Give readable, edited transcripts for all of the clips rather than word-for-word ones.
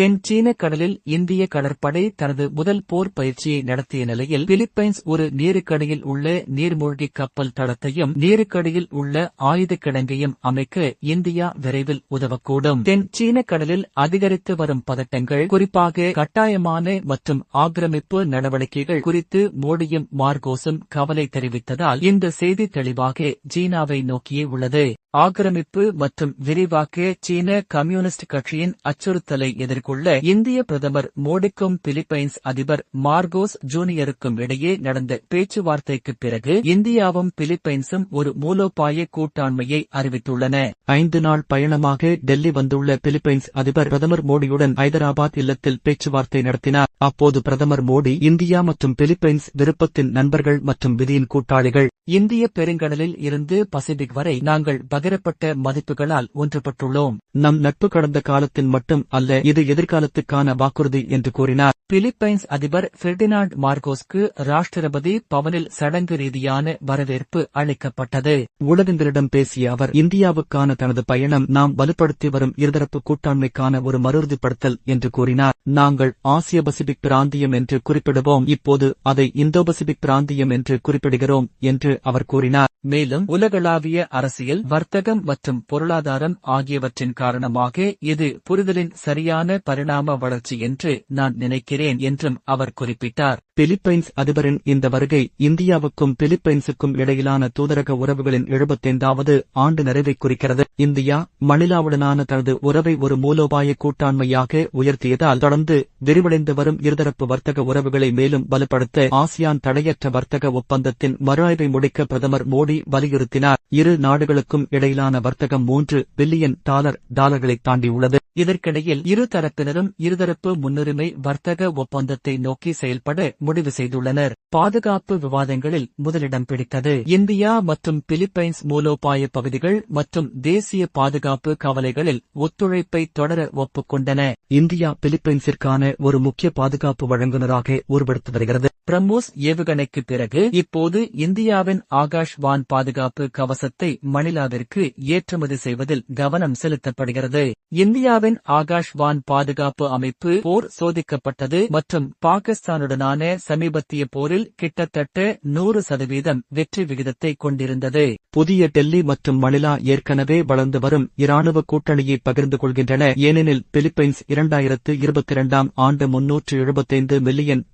தென் சீன கடலில் இந்திய கடற்படை தனது முதல் போர் பயிற்சியை நடத்திய நிலையில் பிலிப்பைன்ஸ் ஒரு நீருக்கடியில் உள்ள நீர்மூழ்கி கப்பல் தளத்தையும் நீருக்கடியில் உள்ள ஆயுத கிடங்கையும் அமைக்க இந்தியா விரைவில் உதவக்கூடும். தென் சீன கடலில் அதிகரித்து வரும் பதட்டங்கள், குறிப்பாக கட்டாயமான மற்றும் ஆக்கிரமிப்பு நடவடிக்கைகள் குறித்து மோடியும் மார்கோஸும் கவலை தெரிவித்ததால் இந்த செய்தி தெளிவாக சீனாவை நோக்கியே உள்ளது. ஆக்கிரமிப்பு மற்றும் விரிவாக்க சீன கம்யூனிஸ்ட் கட்சியின் அச்சுறுத்தலை எதிர்கொள்ள இந்திய பிரதமர் மோடிக்கும் பிலிப்பைன்ஸ் அதிபர் மார்கோஸ் ஜூனியருக்கும் இடையே நடந்த பேச்சுவார்த்தைக்குப் பிறகு இந்தியாவும் பிலிப்பைன்ஸும் ஒரு மூலோபாய கூட்டாண்மையை அறிவித்துள்ளன. 5 நாள் பயணமாக டெல்லி வந்துள்ள பிலிப்பைன்ஸ் அதிபர் பிரதமர் மோடியுடன் ஐதராபாத் இல்லத்தில் பேச்சுவார்த்தை நடத்தினார். அப்போது பிரதமர் மோடி, இந்தியா மற்றும் பிலிப்பைன்ஸ் விருப்பத்தின் நண்பர்கள் மற்றும் விதியின் கூட்டாளிகள். இந்திய பெருங்கடலில் இருந்து பசிபிக் வரை நாங்கள் பகிரப்பட்ட மதிப்புகளால் ஒன்றுபட்டுள்ளோம். நம் நட்பு கடந்த காலத்தின் மட்டும் அல்ல, இது எதிர்காலத்துக்கான வாக்குறுதி என்று கூறினார். பிலிப்பைன்ஸ் அதிபர் பெர்டினாண்ட் மார்கோஸ்க்கு ராஷ்டிரபதி பவனில் சடங்கு ரீதியான வரவேற்பு அளிக்கப்பட்டது. ஊடகங்களிடம் பேசிய அவர், இந்தியாவுக்கான தனது பயணம் நாம் வலுப்படுத்தி வரும் இருதரப்பு கூட்டாண்மைக்கான ஒரு மறுஉறுதிப்படுத்தல் என்று கூறினார். நாங்கள் ஆசிய பசிபிக் பிராந்தியம் என்று குறிப்பிடுவோம், இப்போது அதை இந்தோ பசிபிக் பிராந்தியம் என்று குறிப்பிடுகிறோம் என்று அவர் கூறினார். மேலும் உலகளாவிய அரசியல், வர்த்தகம் மற்றும் பொருளாதாரம் ஆகியவற்றின் காரணமாக இது புரிதலின் சரியான பரிணாம வளர்ச்சி என்று நான் நினைக்கிறேன் என்றும் அவர் குறிப்பிட்டார். பிலிப்பைன்ஸ் அதிபரின் இந்த வருகை இந்தியாவுக்கும் பிலிப்பைன்ஸுக்கும் இடையிலான தூதரக உறவுகளின் 75வது ஆண்டு நிறைவை குறிக்கிறது. இந்தியா மணிலாவுடனான தனது உறவை ஒரு மூலோபாய கூட்டாண்மையாக உயர்த்தியதால் தொடர்ந்து விரிவடைந்து வரும் இருதரப்பு வர்த்தக உறவுகளை மேலும் வலுப்படுத்த ஆசியான் தடையற்ற வர்த்தக ஒப்பந்தத்தின் மறுஆய்வை முடிக்க பிரதமர் மோடி வலியுறுத்தினார். இரு நாடுகளுக்கும் இடையிலான வர்த்தகம் $3 பில்லியன் தாண்டியுள்ளது. இதற்கிடையில் இரு தரப்பினரும் இருதரப்பு முன்னுரிமை வர்த்தக ஒப்பந்தத்தை நோக்கி செயல்பட முடிவு செய்துள்ளனர். பாதுகாப்பு விவாதங்களில் முதலிடம் பிடித்தது. இந்தியா மற்றும் பிலிப்பைன்ஸ் மூலோபாய பகுதிகள் மற்றும் தேசிய பாதுகாப்பு கவலைகளில் ஒத்துழைப்பை தொடர ஒப்புக்கொண்டன. இந்தியா பிலிப்பைன்ஸிற்கான ஒரு முக்கிய பாதுகாப்பு வழங்குநராக உருவெடுத்து வருகிறது. பிரம்மோஸ் ஏவுகணைக்கு பிறகு இப்போது இந்தியாவின் ஆகாஷ் வான் பாதுகாப்பு கவசத்தை மணிலாவிற்கு ஏற்றுமதி செய்வதில் கவனம் செலுத்தப்படுகிறது. இந்தியாவின் ஆகாஷ் வான் பாதுகாப்பு அமைப்பு போர் சோதிக்கப்பட்டது மற்றும் பாகிஸ்தானுடனான சமீபத்திய போரில் கிட்டத்தட்ட 100% வெற்றி விகிதத்தை கொண்டிருந்தது. புதிய டெல்லி மற்றும் மணிலா ஏற்கனவே வளர்ந்து வரும் இராணுவ கூட்டணியை பகிர்ந்து கொள்கின்றன, ஏனெனில் பிலிப்பைன்ஸ் 2022ஆம் ஆண்டு $375 மில்லியன்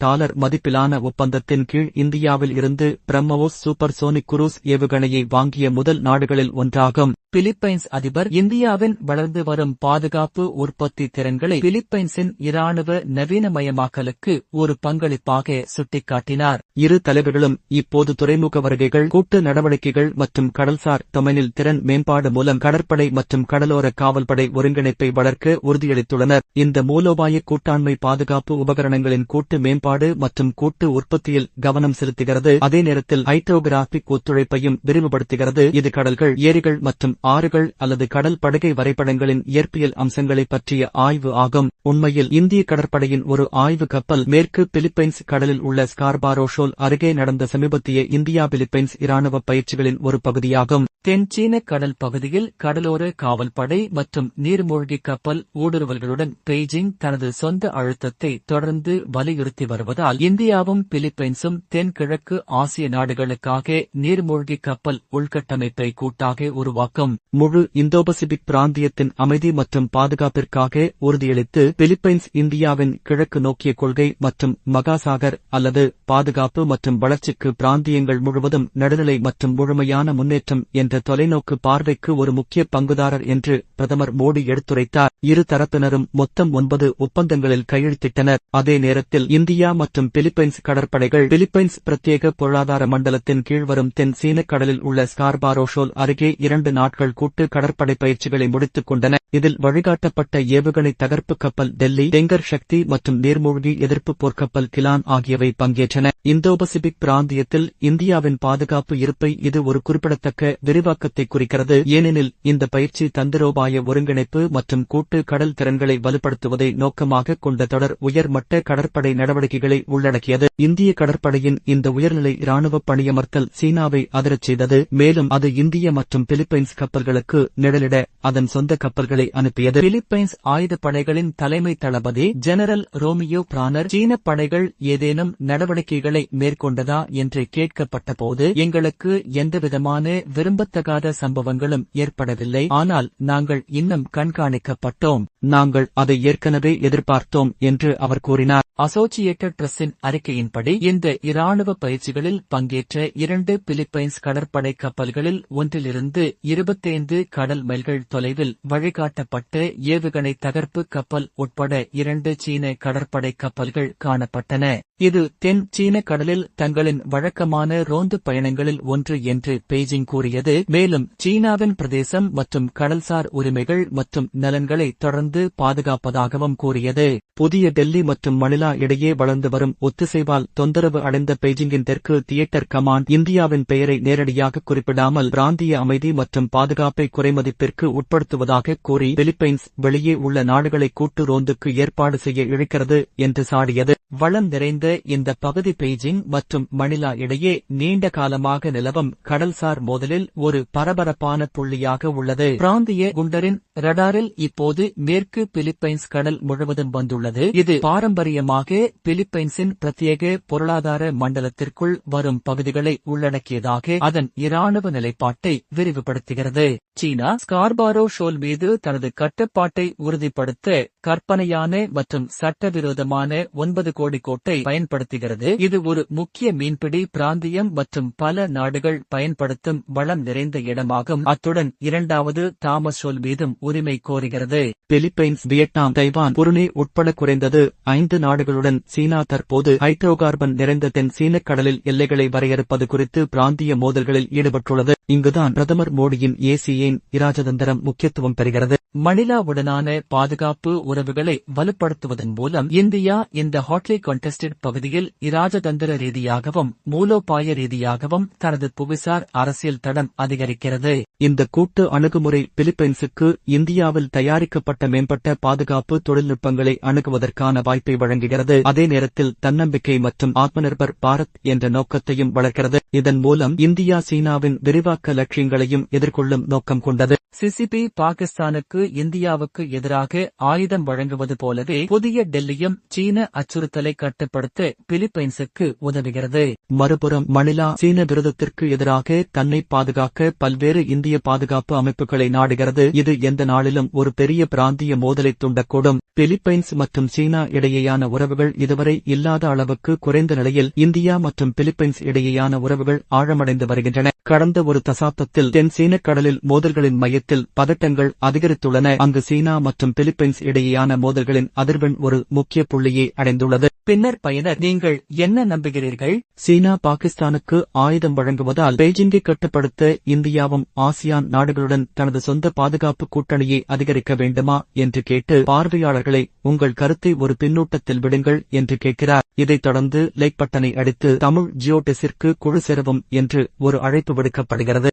மதிப்பிலான ஒப்பந்தத்தின் கீழ் இந்தியாவில் இருந்து பிரம்மோஸ் சூப்பர் சோனிக் குரூஸ் ஏவுகணையை வாங்கிய முதல் நாடுகளில் ஒன்றாகும். பிலிப்பைன்ஸ் அதிபர் இந்தியாவின் வளர்ந்து வரும் பாதுகாப்பு உற்பத்தி திறன்களை பிலிப்பைன்ஸின் இராணுவ நவீனமயமாக்கலுக்கு ஒரு பங்களிப்பாக சுட்டிக்காட்டினார். இரு தலைவர்களும் இப்போது துறைமுக வருகைகள், கூட்டு நடவடிக்கைகள் மற்றும் கடல்சார் டொமைனில் திறன் மேம்பாடு மூலம் கடற்படை மற்றும் கடலோர காவல்படை ஒருங்கிணைப்பை வளர்க்க உறுதியளித்துள்ளனர். இந்த மூலோபாய கூட்டாண்மை பாதுகாப்பு உபகரணங்களின் கூட்டு மேம்பாடு மற்றும் கூட்டு உற்பத்தியில் கவனம் செலுத்துகிறது, அதே நேரத்தில் ஹைட்ரோகிராபிக் ஒத்துழைப்பையும் விரிவுபடுத்துகிறது. இது கடல்கள், ஏரிகள் மற்றும் ஆறுகள் அல்லது கடல் படுகை வரைபடங்களின் இயற்பியல் அம்சங்களை பற்றிய ஆய்வு ஆகும். உண்மையில் இந்திய கடற்படையின் ஒரு ஆய்வு கப்பல் மேற்கு பிலிப்பைன்ஸ் கடலில் உள்ள ஸ்கார்பாரோ ஷோல் அருகே நடந்த சமீபத்திய இந்தியா பிலிப்பைன்ஸ் இராணுவ பயிற்சிகளின் ஒரு பகுதியாகும். தென் சீன கடல் பகுதியில் கடலோர காவல்படை மற்றும் நீர்மூழ்கி கப்பல் ஊடுருவல்களுடன் பெய்ஜிங் தனது சொந்த அழுத்தத்தை தொடர்ந்து வலியுறுத்தி வருவதால் இந்தியாவும் பிலிப்பைன்ஸும் தென்கிழக்கு ஆசிய நாடுகளுக்காக நீர்மூழ்கி கப்பல் உள்கட்டமைப்பை கூட்டாக உருவாக்கும். முழு இந்தோ பசிபிக் பிராந்தியத்தின் அமைதி மற்றும் பாதுகாப்பிற்காக உறுதியளித்து பிலிப்பைன்ஸ் இந்தியாவின் கிழக்கு நோக்கிய கொள்கை மற்றும் மகாசாகர் அல்லது பாதுகாப்பு மற்றும் வளர்ச்சிக்கு பிராந்தியங்கள் முழுவதும் நடுநிலை மற்றும் முழுமையான முன்னேற்றம் என்ற தொலைநோக்கு பார்வைக்கு ஒரு முக்கிய பங்குதாரர் என்று பிரதமர் மோடி எடுத்துரைத்தார். இரு தரப்பினரும் மொத்தம் 9 ஒப்பந்தங்களில் கையெழுத்திட்டனர். அதே நேரத்தில் இந்தியா மற்றும் பிலிப்பைன்ஸ் கடற்படைகள் பிலிப்பைன்ஸ் பிரத்யேக பொருளாதார மண்டலத்தின் கீழ் வரும் தென் சீன கடலில் உள்ள ஸ்கார்பாரோ ஷோல் அருகே 2 நாட்கள் கூட்டு கடற்படை பயிற்சிகளை முடித்துக் கொண்டன. இதில் வழிகாட்டப்பட்ட ஏவுகணை தகர்ப்பு கப்பல் டெல்லி, டெங்கர் சக்தி மற்றும் நீர்மூழ்கி எதிர்ப்பு போர்க்கப்பல் கிலான் ஆகியவை பங்கேற்றன. இந்தோ பசிபிக் பிராந்தியத்தில் இந்தியாவின் பாதுகாப்பு இருப்பை இது ஒரு குறிப்பிடத்தக்க விரிவாக்கத்தை குறிக்கிறது, ஏனெனில் இந்த பயிற்சி தந்திரோபாய ஒருங்கிணைப்பு மற்றும் கூட்டு கடல் திறன்களை வலுப்படுத்துவதை நோக்கமாக கொண்ட தொடர் உயர்மட்ட கடற்படை நடவடிக்கைகளை உள்ளடக்கியது. இந்திய கடற்படையின் இந்த உயர்நிலை இராணுவ பணியமர்த்தல் சீனாவை அதிரச் செய்தது, மேலும் அது இந்திய மற்றும் பிலிப்பைன்ஸ் கப்பல்களுக்கு நிழலிட அதன் சொந்த கப்பல்களை அனுப்பியது. பிலிப்பைன்ஸ் ஆயுதப்படைகளின் தலைமை தளபதி ஜெனரல் ரோமியோ பிரானர் சீன படைகள் ஏதேனும் நடவடிக்கைகளை மேற்கொண்டதா என்று கேட்கப்பட்டபோது எங்களுக்கு எந்தவிதமான விரும்பத்தகாத சம்பவங்களும் ஏற்படவில்லை, ஆனால் நாங்கள் இன்னும் கண்காணிக்கப்பட்டோம், நாங்கள் அதை ஏற்கனவே எதிர்பார்த்தோம் என்று அவர் கூறினார். அசோசியேட்டட் பிரஸின் அறிக்கையின்படி இந்த இராணுவ பயிற்சிகளில் பங்கேற்ற 2 பிலிப்பைன்ஸ் கடற்படை கப்பல்களில் ஒன்றிலிருந்து 25 கடல் மைல்கள் தொலைவில் வழிகாட்டப்பட்ட ஏவுகணை தகர்ப்பு கப்பல் உட்பட 2 சீன கடற்படை கப்பல்கள் காணப்பட்டன. இது தென் சீன கடலில் தங்களின் வழக்கமான ரோந்து பயணங்களில் ஒன்று என்று பெய்ஜிங் கூறியது. மேலும் சீனாவின் பிரதேசம் மற்றும் கடல்சார் உரிமைகள் மற்றும் நலன்களை தொடர்ந்து பாதுகாப்பதாகவும் கூறியது. புதிய டெல்லி மற்றும் மணிலா இடையே வளர்ந்து வரும் ஒத்திசைவால் தொந்தரவு அடைந்த பெய்ஜிங்கின் தெற்கு தியேட்டர் கமாண்ட் இந்தியாவின் பெயரை நேரடியாக குறிப்பிடாமல் பிராந்திய அமைதி மற்றும் பாதுகாப்பை குறைமதிப்பிற்கு உட்படுத்துவதாக கூறி பிலிப்பைன்ஸ் வெளியே உள்ள நாடுகளை கூட்டு ரோந்துக்கு ஏற்பாடு செய்ய இழைக்கிறது என்று சாடியது. வளம் நிறைந்த இந்த பகுதி பெய்ஜிங் மற்றும் மணிலா இடையே நீண்ட காலமாக நிலவும் கடல்சார் மோதலில் ஒரு பரபரப்பான புள்ளியாக உள்ளது. பிராந்திய குண்டரின் ரடாரில் இப்போது மேற்கு பிலிப்பைன்ஸ் கடல் முழுவதும் வந்துள்ளது. இது பாரம்பரியமாக பிலிப்பைன்ஸின் பிரத்யேக பொருளாதார மண்டலத்திற்குள் வரும் பகுதிகளை உள்ளடக்கியதாக அதன் இராணுவ நிலைப்பாட்டை விரிவுபடுத்துகிறது. சீனா ஸ்கார்பாரோ ஷோல் மீது தனது கட்டுப்பாட்டை உறுதிப்படுத்த கற்பனையான மற்றும் சட்டவிரோதமான 9 கோடி கோட்டை பயன்படுத்துகிறது. இது ஒரு முக்கிய மீன்பிடி பிராந்தியம் மற்றும் பல நாடுகள் பயன்படுத்தும் வளம் நிறைந்த இடமாகும். அத்துடன் 2வது தாமஸ் ஷோல் மீதும் உரிமை கோருகிறது. பிலிப்பைன்ஸ், வியட்நாம், தைவான், புருனே உட்பட குறைந்தது 5 நாடுகளுடன் சீனா தற்போது ஹைட்ரோகார்பன் நிறைந்த தென் சீனக் கடலில் எல்லைகளை வரையறுப்பது குறித்து பிராந்திய மோதல்களில் ஈடுபட்டுள்ளது. இங்குதான் பிரதமர் மோடியின் ஏசியன் இராஜதந்திரம் முக்கியத்துவம் பெறுகிறது. மணிலாவுடனான பாதுகாப்பு உறவுகளை வலுப்படுத்துவதன் மூலம் இந்தியா இந்த ஹாட்லி கண்டெஸ்டட் பகுதியில் இராஜதந்திர ரீதியாகவும் மூலோபாய ரீதியாகவும் தனது புவிசார் அரசியல் தடம் அதிகரிக்கிறது. இந்த கூட்டு அணுகுமுறை பிலிப்பைன்ஸுக்கு இந்தியாவில் தயாரிக்கப்பட்ட மேம்பட்ட பாதுகாப்பு தொழில்நுட்பங்களை அணுகுவதற்கான வாய்ப்பை வழங்குகிறது. அதே நேரத்தில் தன்னம்பிக்கை மற்றும் ஆத்மநிர்பர் பாரத் என்ற நோக்கத்தையும் வளர்க்கிறது. இதன் மூலம் இந்தியா சீனாவின் விரிவாக்க லட்சியங்களையும் எதிர்கொள்ளும் நோக்கம் கொண்டது. சிசிபி பாகிஸ்தானுக்கு இந்தியாவுக்கு எதிராக ஆயுதம் வழங்குவது போலவே புதிய டெல்லியும் சீன அச்சுறுத்தலை கட்டுப்படுத்த பிலிப்பைன்ஸுக்கு உதவுகிறது. மறுபுறம் மணிலா சீன விரோதத்திற்கு எதிராக தன்னை பாதுகாக்க பல்வேறு இந்திய பாதுகாப்பு அமைப்புகளை நாடுகிறது. இது எந்த நாளிலும் ஒரு பெரிய பிராந்திய மோதலை தூண்டக்கூடும். பிலிப்பைன்ஸ் மற்றும் சீனா இடையேயான உறவுகள் இதுவரை இல்லாத அளவுக்கு குறைந்த நிலையில் இந்தியா மற்றும் பிலிப்பைன்ஸ் இடையேயான உறவுகள் ஆழமடைந்து வருகின்றன. கடந்த ஒரு தசாப்தத்தில் தென் சீனக் கடலில் மோதல்களின் மையத்தில் பதட்டங்கள் அதிகரித்துள்ளன. அங்கு சீனா மற்றும் பிலிப்பைன்ஸ் இடையேயான மோதல்களின் அதிர்வெண் ஒரு முக்கிய புள்ளியை அடைந்துள்ளது. பின்னர் பயனர், நீங்கள் என்ன நம்புகிறீர்கள்? சீனா பாகிஸ்தானுக்கு ஆயுதம் வழங்குவதால் பெய்ஜிங்கை கட்டுப்படுத்த இந்தியாவும் ஆசியான் நாடுகளுடன் தனது சொந்த பாதுகாப்பு கூட்டணியை அதிகரிக்க வேண்டுமா என்று கேட்டு பார்வையாளர்களை உங்கள் கருத்தை ஒரு பின்னூட்டத்தில் விடுங்கள் என்று கேட்கிறார். இதைத் தொடர்ந்து லைக் பட்டனை அடித்து தமிழ் ஜியோடெஸிற்கு குழு சேரவும் என்று ஒரு அழைப்பு விடுக்கப்படுகிறது.